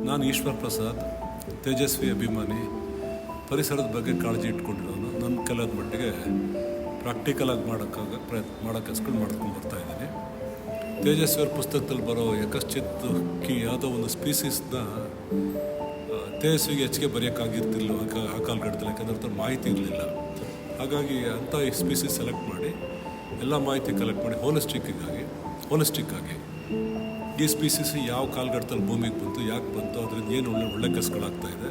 ನಾನು ಈಶ್ವರ್ ಪ್ರಸಾದ್, ತೇಜಸ್ವಿ ಅಭಿಮಾನಿ, ಪರಿಸರದ ಬಗ್ಗೆ ಕಾಳಜಿ ಇಟ್ಕೊಂಡಿರೋನು. ನನ್ನ ಕೆಲದ ಮಟ್ಟಿಗೆ ಪ್ರಾಕ್ಟಿಕಲಾಗಿ ಮಾಡೋಕ್ಕೆ ಕೆಲ್ಸಗಳು ಮಾಡ್ಕೊಂಡು ಬರ್ತಾಯಿದ್ದೀನಿ. ತೇಜಸ್ವಿ ಅವ್ರ ಪುಸ್ತಕದಲ್ಲಿ ಬರೋ ಯಕಶ್ಚಿತ್ ಯಾವುದೋ ಒಂದು ಸ್ಪೀಸೀಸ್ನ ತೇಜಸ್ವಿಗೆ ಹೆಚ್ಚಿಗೆ ಬರೆಯೋಕ್ಕಾಗಿರ್ತಿಲ್ಲ ಆ ಕಾಲಘಟ್ಟದಲ್ಲಿ, ಯಾಕಂದ್ರೆ ಅದ್ರ ಮಾಹಿತಿ ಇರಲಿಲ್ಲ. ಹಾಗಾಗಿ ಅಂಥ ಈ ಸ್ಪೀಸೀಸ್ ಸೆಲೆಕ್ಟ್ ಮಾಡಿ ಎಲ್ಲ ಮಾಹಿತಿ ಕಲೆಕ್ಟ್ ಮಾಡಿ ಹೋಲಿಸ್ಟಿಕ್ ಆಗಿ ಈ ಸ್ಪೀಸೀಸ್ ಯಾವ ಕಾಲಘಟ್ಟದಲ್ಲಿ ಭೂಮಿಗೆ ಬಂತು, ಯಾಕೆ ಬಂತು, ಅದರಿಂದ ಏನು ಒಳ್ಳೆ ಕೆಲಸಗಳಾಗ್ತಾಯಿದೆ,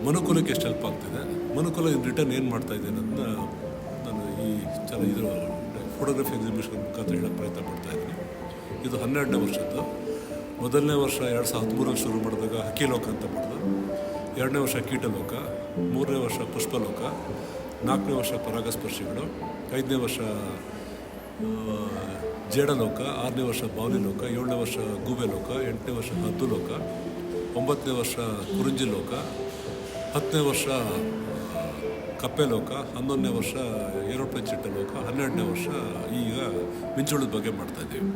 ಮನುಕುಲಕ್ಕೆ ಎಷ್ಟು ಹೆಲ್ಪ್ ಆಗ್ತಾಯಿದೆ, ಮನುಕುಲ ಇನ್ ರಿಟರ್ನ್ ಏನು ಮಾಡ್ತಾಯಿದೆ ಅನ್ನೋದನ್ನ ನಾನು ಈ ಇದರ ಫೋಟೋಗ್ರಫಿ ಎಕ್ಸಿಬಿಷನ್ ಮುಖಾಂತರ ಹೇಳೋಕ್ಕೆ ಪ್ರಯತ್ನ ಪಡ್ತಾಯಿದ್ದೀನಿ. ಇದು 12ನೇ ವರ್ಷದ್ದು. ಮೊದಲನೇ ವರ್ಷ 2013 ಶುರು ಮಾಡಿದಾಗ ಹಕ್ಕಿಲೋಕ ಅಂತ ಮಾಡಿದೆ. 2ನೇ ವರ್ಷ ಕೀಟಲೋಕ, 3ನೇ ವರ್ಷ ಪುಷ್ಪಲೋಕ, 4ನೇ ವರ್ಷ ಪರಾಗಸ್ಪರ್ಶಿಗಳು, 5ನೇ ವರ್ಷ ಜೇಡಲೋಕ, 6ನೇ ವರ್ಷ ಬಾವಲಿಲೋಕ, 7ನೇ ವರ್ಷ ಗೂಬೆಲೋಕ, 8ನೇ ವರ್ಷ ಹದ್ದುಲೋಕ, 9ನೇ ವರ್ಷ ಕುರುಂಜಿ ಲೋಕ, 10ನೇ ವರ್ಷ ಕಪ್ಪೆಲೋಕ, 11ನೇ ವರ್ಷ ಏರೋಪ್ಲೇನ್ ಚಿಟ್ಟಲೋಕ, 12ನೇ ವರ್ಷ ಈಗ ಮಿಂಚುಳದ ಬಗ್ಗೆ ಮಾಡ್ತಾಯಿದ್ದೀವಿ.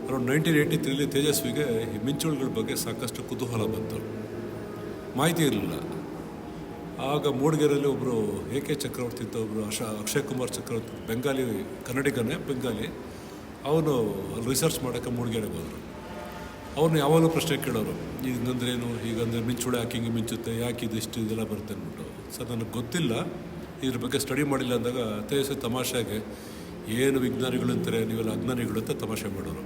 ಅರೌಂಡ್ 1983 ತೇಜಸ್ವಿಗೆ ಈ ಮಿಂಚುಳುಗಳ ಬಗ್ಗೆ ಸಾಕಷ್ಟು ಕುತೂಹಲ ಬಂತು. ಮಾಹಿತಿ ಇರಲಿಲ್ಲ. ಆಗ ಮೂಡಿಗೆರೆಯಲ್ಲಿ ಒಬ್ಬರು AK ಚಕ್ರವರ್ತಿ ಅಂತ ಒಬ್ಬರು ಅಕ್ಷಯ್ ಕುಮಾರ್ ಚಕ್ರವರ್ತಿ, ಕನ್ನಡಿಗನೇ ಬೆಂಗಾಲಿ, ಅವನು ಅಲ್ಲಿ ರಿಸರ್ಚ್ ಮಾಡೋಕ್ಕೆ ಮೂಡಿಗೆರೆಗೆ ಹೋದರು. ಅವನು ಯಾವಾಗಲೂ ಪ್ರಶ್ನೆ ಕೇಳೋರು, ಈಗಂದ್ರೇನು, ಹೀಗಂದರೆ ಮಿಂಚುಳೆ ಯಾಕೆ ಹಿಂಗೆ ಮಿಂಚುತ್ತೆ, ಯಾಕೆ ಇದಿಷ್ಟು ಇದೆಲ್ಲ ಬರುತ್ತೆ ಅಂದ್ಬಿಟ್ಟು. ಸರ್ ನನಗೆ ಗೊತ್ತಿಲ್ಲ, ಇದ್ರ ಬಗ್ಗೆ ಸ್ಟಡಿ ಮಾಡಿಲ್ಲ ಅಂದಾಗ ತೇಜಸ್ವಿ ತಮಾಷೆಗೆ ಏನು ವಿಜ್ಞಾನಿಗಳು ಅಂತಾರೆ, ನೀವೆಲ್ಲ ಅಜ್ಞಾನಿಗಳು ಅಂತ ತಮಾಷೆ ಮಾಡೋರು.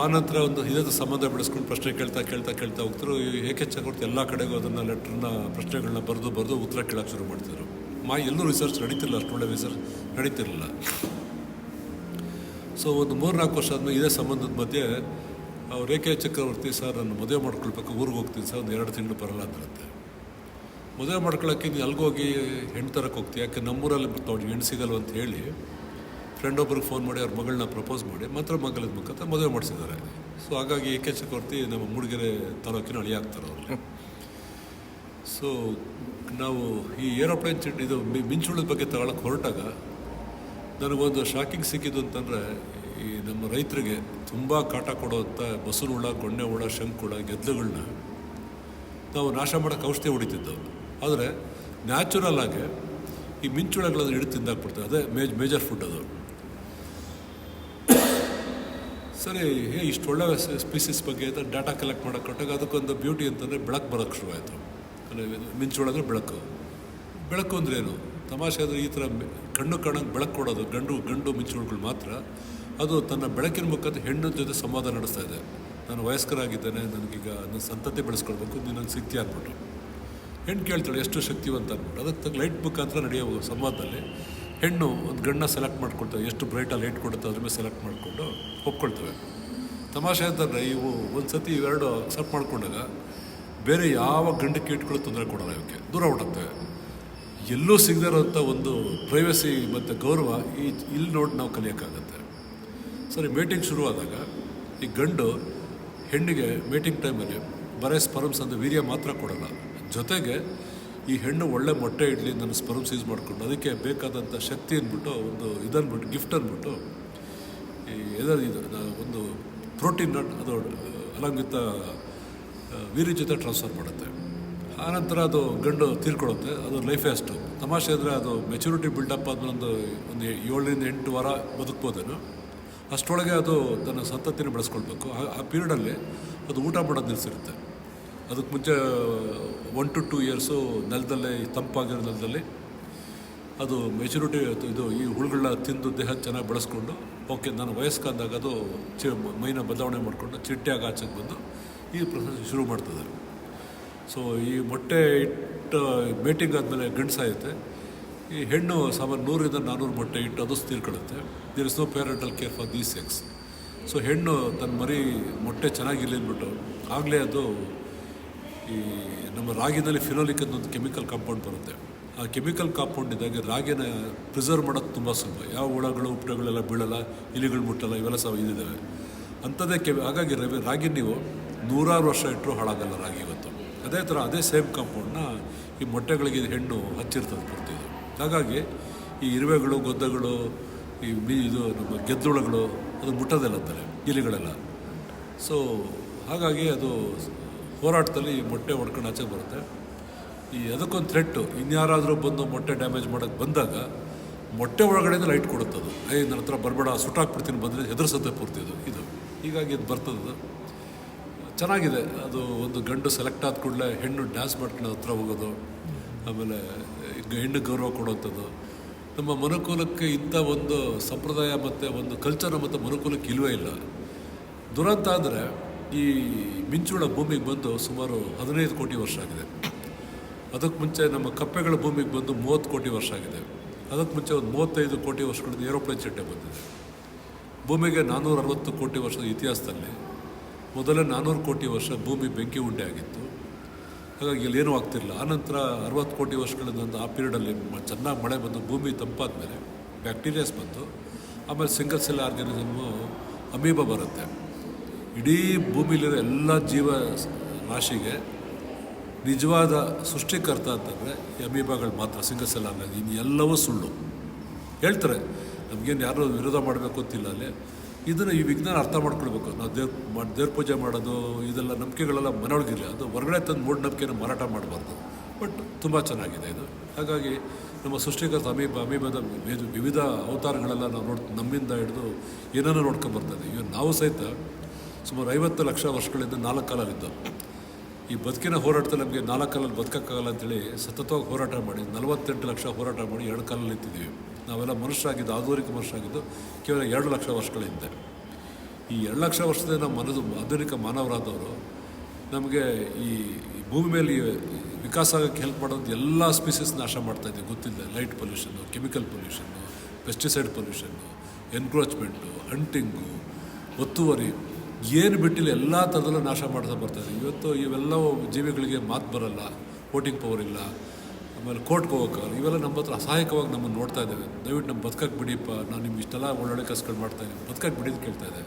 ಆನಂತರ ಒಂದು ಇದರ ಸಂಬಂಧ ಬೆಳೆಸ್ಕೊಂಡು ಪ್ರಶ್ನೆ ಕೇಳ್ತಾ ಹೋಗ್ತಾರೆ. AK ಚಕ್ರವರ್ತಿ ಎಲ್ಲ ಕಡೆಗೂ ಅದನ್ನು ಲೆಟ್ರನ್ನ ಪ್ರಶ್ನೆಗಳನ್ನ ಬರೆದು ಉತ್ತರ ಕೇಳೋಕ್ಕೆ ಶುರು ಮಾಡ್ತಿದ್ರು. ಎಲ್ಲೂ ರಿಸರ್ಚ್ ನಡೀತಿರಲಿಲ್ಲ, ಅಷ್ಟು ಒಳ್ಳೆ ರಿಸರ್ಚ್ ನಡೀತಿರಲಿಲ್ಲ. ಸೊ ಒಂದು 3-4 ವರ್ಷ ಆದಮೇಲೆ ಇದೇ ಸಂಬಂಧದ ಮಧ್ಯೆ ಅವ್ರು AK ಚಕ್ರವರ್ತಿ, ಸರ್ ನಾನು ಮದುವೆ ಮಾಡ್ಕೊಳ್ಬೇಕು, ಊರಿಗೆ ಹೋಗ್ತೀನಿ ಸರ್, ಒಂದು 2 ತಿಂಗಳು ಬರಲ್ಲ ಅಂದ್ರಂತೆ. ಮದುವೆ ಮಾಡ್ಕೊಳ್ಳೋಕ್ಕೆ ನೀನು ಅಲ್ಲಿಗೋಗಿ ಹೆಣ್ಣು ತರಕ್ಕೆ ಹೋಗ್ತೀವಿ, ಯಾಕೆ ನಮ್ಮೂರಲ್ಲಿ ಬರ್ತಾವೆ ಹೆಣ್ಣು ಸಿಗಲ್ವ ಅಂತ ಹೇಳಿ ಫ್ರೆಂಡ್ ಒಬ್ರಿಗೆ ಫೋನ್ ಮಾಡಿ ಅವ್ರ ಮಗಳನ್ನ ಪ್ರಪೋಸ್ ಮಾಡಿ ಮಾತ್ರ ಮಗಳದ ಮುಖಾಂತರ ಮದುವೆ ಮಾಡಿಸಿದ್ದಾರೆ. ಸೊ ಹಾಗಾಗಿ AK ಚಕ್ರವರ್ತಿ ನಮ್ಮ ಮೂಡಿಗೆರೆ ತಾಲೂಕಿನ ಅಳಿಯ ಆಗ್ತಾರೆ ಅವ್ರಿಗೆ. ಸೊ ನಾವು ಈ ಏರೋಪ್ಲೇನ್ ಇದು ಮಿಂಚುಳದ ಬಗ್ಗೆ ತಗೊಳಕ್ಕೆ ಹೊರಟಾಗ ನನಗೊಂದು ಶಾಕಿಂಗ್ ಸಿಕ್ಕಿದ್ದು ಅಂತಂದರೆ, ಈ ನಮ್ಮ ರೈತರಿಗೆ ತುಂಬ ಕಾಟ ಕೊಡುವಂಥ ಬಸರು ಹುಳ, ಗೊಣ್ಣೆ ಹುಳ, ಶಂಕು ಹುಳ, ಗೆದ್ಲುಗಳನ್ನ ನಾವು ನಾಶ ಮಾಡೋಕ್ಕೆ ಔಷಧಿ ಹೊಡಿತಿದ್ದೆವು. ಆದರೆ ನ್ಯಾಚುರಲ್ ಆಗಿ ಈ ಮಿಂಚುಳಗಳನ್ನು ಹಿಡಿದು ತಿಂದಾಕ್ಬಿಡ್ತದೆ. ಅದೇ ಮೇಜರ್ ಫುಡ್ ಅದು. ಸರಿ, ಇಷ್ಟು ಒಳ್ಳೆ ಸ್ಪೀಸೀಸ್ ಬಗ್ಗೆ ಡಾಟಾ ಕಲೆಕ್ಟ್ ಮಾಡೋಕ್ಕೆ ಕೊಟ್ಟಾಗ ಅದಕ್ಕೊಂದು ಬ್ಯೂಟಿ ಅಂತಂದರೆ ಬೆಳಕು ಬರೋಕ್ಕೆ ಶುರುವಾಯಿತು. ಅಂದರೆ ಮಿಂಚುಳ ಅಂದರೆ ಬೆಳಕು ಅಂದ್ರೇನು, ತಮಾಷೆ ಆದರೆ ಈ ಥರ ಕಣ್ಣು ಕಾಣೋಕ್ಕೆ ಬೆಳಕು ಕೊಡೋದು ಗಂಡು ಮಿಂಚುಳುಗಳು ಮಾತ್ರ. ಅದು ತನ್ನ ಬೆಳಕಿನ ಮುಖಾಂತರ ಹೆಣ್ಣಿನ ಜೊತೆ ಸಂವಾದ ನಡೆಸ್ತಾ ಇದೆ. ನಾನು ವಯಸ್ಕರಾಗಿದ್ದೇನೆ, ನನಗೀಗ ನನ್ನ ಸಂತತಿ ಬೆಳೆಸ್ಕೊಳ್ಬೇಕು, ನೀನು ನನಗೆ ಸಿಗ್ತೀಯ ಅಂದ್ಬಿಟ್ಟು ಹೆಣ್ಣು ಕೇಳ್ತಾಳೆ ಎಷ್ಟು ಶಕ್ತಿವಂತ ಅಂದ್ಬಿಟ್ಟು. ಅದಕ್ಕೆ ಲೈಟ್ ಮುಖಾಂತರ ನಡೆಯೋ ಸಂವಾದದಲ್ಲಿ ಹೆಣ್ಣು ಒಂದು ಗಂಡನ್ನ ಸೆಲೆಕ್ಟ್ ಮಾಡ್ಕೊಳ್ತವೆ, ಎಷ್ಟು ಬ್ರೈಟಾಗಿ ಲೈಟ್ ಕೊಡುತ್ತೆ ಅದ್ರ ಮೇಲೆ ಸೆಲೆಕ್ಟ್ ಮಾಡಿಕೊಂಡು ಒಪ್ಕೊಳ್ತವೆ. ತಮಾಷೆ ಅಂತಂದರೆ ಇವು ಒಂದು ಸತಿ ಇವೆರಡು ಅಕ್ಸೆಪ್ಟ್ ಮಾಡ್ಕೊಂಡಾಗ ಬೇರೆ ಯಾವ ಗಂಡು ಕೀಟಗಳು ತೊಂದರೆ ಕೊಡೋಲ್ಲ, ಇವಕ್ಕೆ ದೂರ ಹೊರಡುತ್ತವೆ. ಎಲ್ಲೂ ಸಿಗದೇ ಇರೋಂಥ ಒಂದು ಪ್ರೈವಸಿ ಮತ್ತು ಗೌರವ ಇಲ್ಲಿ ನೋಡಿ ನಾವು ಕಲಿಯೋಕ್ಕಾಗತ್ತೆ. ಸರಿ, ಮೇಟಿಂಗ್ ಶುರುವಾದಾಗ ಈ ಗಂಡು ಹೆಣ್ಣಿಗೆ ಮೇಟಿಂಗ್ ಟೈಮಲ್ಲಿ ಬರೀ ಸ್ಪರ್ಮ್ಸ್ ಅಂದರೆ ವೀರ್ಯ ಮಾತ್ರ ಕೊಡೋಲ್ಲ, ಜೊತೆಗೆ ಈ ಹೆಣ್ಣು ಒಳ್ಳೆ ಮೊಟ್ಟೆ ಇಡಲಿ, ನನ್ನ ಸ್ಪರ್ಮ್ಸ್ ಯೂಸ್ ಮಾಡಿಕೊಂಡು ಅದಕ್ಕೆ ಬೇಕಾದಂಥ ಶಕ್ತಿ ಅಂದ್ಬಿಟ್ಟು ಒಂದು ಗಿಫ್ಟ್ ಅಂದ್ಬಿಟ್ಟು ಒಂದು ಪ್ರೋಟೀನ್ ಅದು ಅಲಂಗಿತ ವೀರ್ಯ ಜೊತೆ ಟ್ರಾನ್ಸ್ಫರ್ ಮಾಡುತ್ತೆ. ಆನಂತರ ಅದು ಗಂಡು ತೀರ್ಕೊಳ್ಳುತ್ತೆ. ಅದು ಲೈಫೇ ಅಷ್ಟು. ತಮಾಷೆ ಅಂದರೆ ಅದು ಮೆಚುರಿಟಿ ಬಿಲ್ಡಪ್ ಆದಮೇಲೆ ಒಂದು 7-8 ವಾರ ಬದುಕ್ಬೋದೇನೋ, ಅಷ್ಟರೊಳಗೆ ಅದು ತನ್ನ ಸಂತತಿನ ಬೆಳೆಸ್ಕೊಳ್ಬೇಕು. ಆ ಪೀರಿಯಡಲ್ಲಿ ಅದು ಊಟ ಮಾಡೋದು ನಿಲ್ಲಿಸಿರುತ್ತೆ. ಅದಕ್ಕೆ ಮುಂಚೆ 1 to 2 ಇಯರ್ಸು ನೆಲದಲ್ಲೇ, ತಂಪಾಗಿರೋ ನೆಲದಲ್ಲಿ ಅದು ಮೆಚುರಿಟಿ ಈ ಹುಳುಗಳನ್ನ ತಿಂದು ದೇಹ ಚೆನ್ನಾಗಿ ಬೆಳೆಸ್ಕೊಂಡು, ಓಕೆ ನಾನು ವಯಸ್ಕಾದಾಗ ಅದು ಮೈನ ಬದಲಾವಣೆ ಮಾಡಿಕೊಂಡು ಚಿಟ್ಟೆಯಾಗಿ ಆಚೆಗೆ ಬಂದು ಈ ಪ್ರೊಸೆಸ್ ಶುರು ಮಾಡ್ತದೆ. ಸೊ ಈ ಮೊಟ್ಟೆ ಇಟ್ಟು ಮೇಟಿಂಗ್ ಆದಮೇಲೆ ಗಂಡು ಸಾಯುತ್ತೆ. ಈ ಹೆಣ್ಣು ಸಾಮಾನ್ಯ 100-400 ಮೊಟ್ಟೆ ಇಟ್ಟು ಅದು ತೀರ್ಕೊಳ್ಳುತ್ತೆ. There is no parental care for these sex. So ಹೆಣ್ಣು ತನ್ನ ಮರಿ ಮೊಟ್ಟೆ ಚೆನ್ನಾಗಿರಲಿ ಅಂದ್ಬಿಟ್ಟು ಆಗಲೇ ಅದು ಈ ನಮ್ಮ ರಾಗಿನಲ್ಲಿ ಫಿನೋಲಿಕ್ ಅನ್ನೋದು ಕೆಮಿಕಲ್ ಕಾಂಪೌಂಡ್ ಬರುತ್ತೆ. ಆ ಕೆಮಿಕಲ್ ಕಾಂಪೌಂಡ್ ಇದ್ದಾಗ ರಾಗಿನ ಪ್ರಿಸರ್ವ್ ಮಾಡೋದು ತುಂಬ ಸುಲಭ. ಯಾವ ಹುಳಗಳು ಉಪ್ಪುಗಳೆಲ್ಲ ಬೀಳಲ್ಲ, ಇಲಿಗಳು ಮುಟ್ಟಲ್ಲ, ಇವೆಲ್ಲ ಇದಿದ್ದಾವೆ ಅಂಥದ್ದೇ ಹಾಗಾಗಿ ರಾಗಿ ನೀವು 100 ವರ್ಷ ಇಟ್ಟರು ಹಾಳಾಗಲ್ಲ ರಾಗಿ ಇವತ್ತು. ಅದೇ ಥರ ಅದೇ ಸೇಮ್ ಕಾಂಪೌಂಡ್ನ ಈ ಮೊಟ್ಟೆಗಳಿಗೆ ಹೆಣ್ಣು ಹಚ್ಚಿರ್ತದೆ ಪೂರ್ತಿದು. ಹಾಗಾಗಿ ಈ ಇರುವೆಗಳು, ಗೊದ್ದಗಳು, ಈ ನಮ್ಮ ಗೆದ್ದುಳುಗಳು ಅದು ಮುಟ್ಟೋದಿಲ್ಲ ಅಂತಾರೆ, ಇಲಿಗಳೆಲ್ಲ. ಸೊ ಹಾಗಾಗಿ ಅದು ಹೋರಾಟದಲ್ಲಿ ಈ ಮೊಟ್ಟೆ ಹೊಡ್ಕೊಂಡು ಆಚೆ ಬರುತ್ತೆ. ಅದಕ್ಕೊಂದು ಥ್ರೆಟ್ಟು, ಇನ್ಯಾರಾದರೂ ಬಂದು ಮೊಟ್ಟೆ ಡ್ಯಾಮೇಜ್ ಮಾಡೋಕ್ಕೆ ಬಂದಾಗ ಮೊಟ್ಟೆ ಒಳಗಡೆಯಿಂದ ಲೈಟ್ ಕೊಡುತ್ತದು. ನನ್ನ ಹತ್ರ ಬರಬೇಡ, ಸುಟ್ಟಾಕ್ಬಿಡ್ತೀನಿ ಬಂದರೆ ಹೆದರ್ಸತ್ತೆ ಪೂರ್ತಿ ಇದು. ಹೀಗಾಗಿ ಇದು ಬರ್ತದದು ಚೆನ್ನಾಗಿದೆ. ಅದು ಒಂದು ಗಂಡು ಸೆಲೆಕ್ಟ್ ಆದ ಕೂಡಲೇ ಹೆಣ್ಣು ಡ್ಯಾನ್ಸ್ ಮಾಡ್ಕೊಂಡು ಹತ್ರ ಹೋಗೋದು, ಆಮೇಲೆ ಹೆಣ್ಣು ಗೌರವ ಕೊಡುವಂಥದ್ದು. ನಮ್ಮ ಮನುಕುಲಕ್ಕೆ ಇಂಥ ಒಂದು ಸಂಪ್ರದಾಯ ಮತ್ತು ಒಂದು ಕಲ್ಚರ್ ಮತ್ತು ಮನುಕುಲಕ್ಕೆ ಇಲ್ಲವೇ ಇಲ್ಲ. ದುರಂತ ಅಂದರೆ ಈ ಮಿಂಚುಳ ಭೂಮಿಗೆ ಬಂದು ಸುಮಾರು 15 ಕೋಟಿ ವರ್ಷ ಆಗಿದೆ. ಅದಕ್ಕೆ ಮುಂಚೆ ನಮ್ಮ ಕಪ್ಪೆಗಳ ಭೂಮಿಗೆ ಬಂದು 30 ಕೋಟಿ ವರ್ಷ ಆಗಿದೆ. ಅದಕ್ಕೆ ಮುಂಚೆ ಒಂದು 35 ಕೋಟಿ ವರ್ಷಗಳಿಂದ ಏರೋಪ್ಲೇನ್ ಚಟ್ಟೆ ಬಂದಿದೆ. ಭೂಮಿಗೆ 460 ಕೋಟಿ ವರ್ಷದ ಇತಿಹಾಸದಲ್ಲಿ ಮೊದಲೇ 400 ಕೋಟಿ ವರ್ಷ ಭೂಮಿ ಬೆಂಕಿ ಉಂಡೆ ಆಗಿತ್ತು. ಹಾಗಾಗಿ ಇಲ್ಲೇನೂ ಆಗ್ತಿರಲಿಲ್ಲ. ಆನಂತರ 60 ಕೋಟಿ ವರ್ಷಗಳಿಂದ ಆ ಪೀರಿಯಡಲ್ಲಿ ಚೆನ್ನಾಗಿ ಮಳೆ ಬಂದು ಭೂಮಿ ತಂಪಾದ ಮೇಲೆ ಬ್ಯಾಕ್ಟೀರಿಯಾಸ್ ಬಂತು. ಆಮೇಲೆ ಸಿಂಗಲ್ ಸೆಲ್ ಆರ್ಗ್ಯಾನಿಸಮ್ಮು ಅಮೀಬಾ ಬರುತ್ತೆ. ಇಡೀ ಭೂಮಿಲಿರೋ ಎಲ್ಲ ಜೀವ ರಾಶಿಗೆ ನಿಜವಾದ ಸೃಷ್ಟಿಕರ್ತ ಅಂತಂದರೆ ಈ ಅಮೀಬಾಗಳು ಮಾತ್ರ, ಸಿಂಗಲ್ ಸೆಲ್ ಆರ್ಗ್ಯಾನಿಸಮ್. ಇನ್ನು ಎಲ್ಲವೂ ಸುಳ್ಳು ಹೇಳ್ತಾರೆ. ನಮಗೇನು ಯಾರು ವಿರೋಧ ಮಾಡಬೇಕು ಅಂತಿಲ್ಲ. ಅಲ್ಲಿ ಇದನ್ನು ಈ ವಿಜ್ಞಾನ ಅರ್ಥ ಮಾಡ್ಕೊಳ್ಬೇಕು. ನಾವು ದೇವ್ರ ಪೂಜೆ ಮಾಡೋದು ಇದೆಲ್ಲ ನಂಬಿಕೆಗಳೆಲ್ಲ ಮನೊಳಗಿರಲಿ, ಅದು ಹೊರಗಡೆ ತಂದು ಮೂಢನಂಬಿಕೆನ ಮಾರಾಟ ಮಾಡಬಾರ್ದು. ಬಟ್ ತುಂಬ ಚೆನ್ನಾಗಿದೆ ಇದು. ಹಾಗಾಗಿ ನಮ್ಮ ಸೃಷ್ಟಿಕರ್ತ ಅಮೀಬಾದ ವಿವಿಧ ಅವತಾರಗಳೆಲ್ಲ ನಾವು ನಮ್ಮಿಂದ ಹಿಡಿದು ಏನನ್ನೂ ನೋಡ್ಕೊಂಬರ್ತದೆ. ಈಗ ನಾವು ಸಹಿತ ಸುಮಾರು 50 ಲಕ್ಷ ವರ್ಷಗಳಿಂದ 4 ಕಾಲಲ್ಲಿದ್ದು ಈ ಬದುಕಿನ ಹೋರಾಟದಲ್ಲಿ ನಮಗೆ 4 ಕಾಲಲ್ಲಿ ಬದುಕೋಕ್ಕಾಗಲ್ಲ ಅಂತೇಳಿ ಸತತವಾಗಿ ಹೋರಾಟ ಮಾಡಿ 48 ಲಕ್ಷ ಹೋರಾಟ ಮಾಡಿ 2 ಕಾಲಲ್ಲಿ ನಿಂತಿದ್ದೀವಿ. ನಾವೆಲ್ಲ ಮನುಷ್ಯರಾಗಿದ್ದು, ಆಧುನಿಕ ಮನುಷ್ಯರಾಗಿದ್ದು ಕೇವಲ 2 ಲಕ್ಷ ವರ್ಷಗಳ ಹಿಂದೆ. ಈ 2 ಲಕ್ಷ ವರ್ಷದಿಂದ ನಮ್ಮ ಆಧುನಿಕ ಮಾನವರಾದವರು ನಮಗೆ ಈ ಭೂಮಿ ಮೇಲೆ ವಿಕಾಸ ಆಗೋಕ್ಕೆ ಹೆಲ್ಪ್ ಮಾಡೋದು ಎಲ್ಲ ಸ್ಪೀಸೀಸ್ ನಾಶ ಮಾಡ್ತಾಯಿದ್ದೀವಿ ಗೊತ್ತಿಲ್ಲ. Light pollution, chemical pollution, pesticide pollution, encroachment, hunting, ಒತ್ತುವರಿ, ಏನು ಬಿಟ್ಟಿಲ್ಲ ಎಲ್ಲ ಥರದಲ್ಲೂ ನಾಶ ಮಾಡ್ತಾ ಬರ್ತಾಯಿದೆ. ಇವತ್ತು ಇವೆಲ್ಲವೂ ಜೀವಿಗಳಿಗೆ ಮಾತು ಬರಲ್ಲ, ವೋಟಿಂಗ್ ಪವರ್ ಇಲ್ಲ, ಆಮೇಲೆ ಕೋರ್ಟ್ಗೆ ಹೋಗೋಕ್ಕಾಗಲ್ಲ. ಇವೆಲ್ಲ ನಮ್ಮ ಹತ್ರ ಅಸಹಾಯಕವಾಗಿ ನಮ್ಮನ್ನು ನೋಡ್ತಾ ಇದ್ದೇವೆ. ದಯವಿಟ್ಟು ನಮ್ಮ ಬದುಕಕ್ಕೆ ಬಿಡಿಪ್ಪ, ನಾನು ನಿಮ್ಗೆ ಇಷ್ಟೆಲ್ಲ ಒಳ್ಳೊಳ್ಳೆ ಕೆಲಸಗಳು ಮಾಡ್ತಾಯಿದ್ದೀನಿ, ಬದುಕಕ್ಕೆ ಬಿಡಿದು ಕೇಳ್ತಾ ಇದೆ.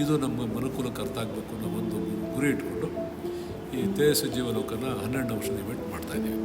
ಇದು ನಮ್ಮ ಮನುಕುಲಕ್ಕೆ ಅರ್ಥ ಆಗಬೇಕು. ನಾವೊಂದು ಗುರಿ ಇಟ್ಕೊಂಡು ಈ ತೇಜಸ್ವಿ ಜೀವಲೋಕನ 12ನೇ ವರ್ಷದ ಇವೆಂಟ್ ಮಾಡ್ತಾಯಿದ್ದೀವಿ.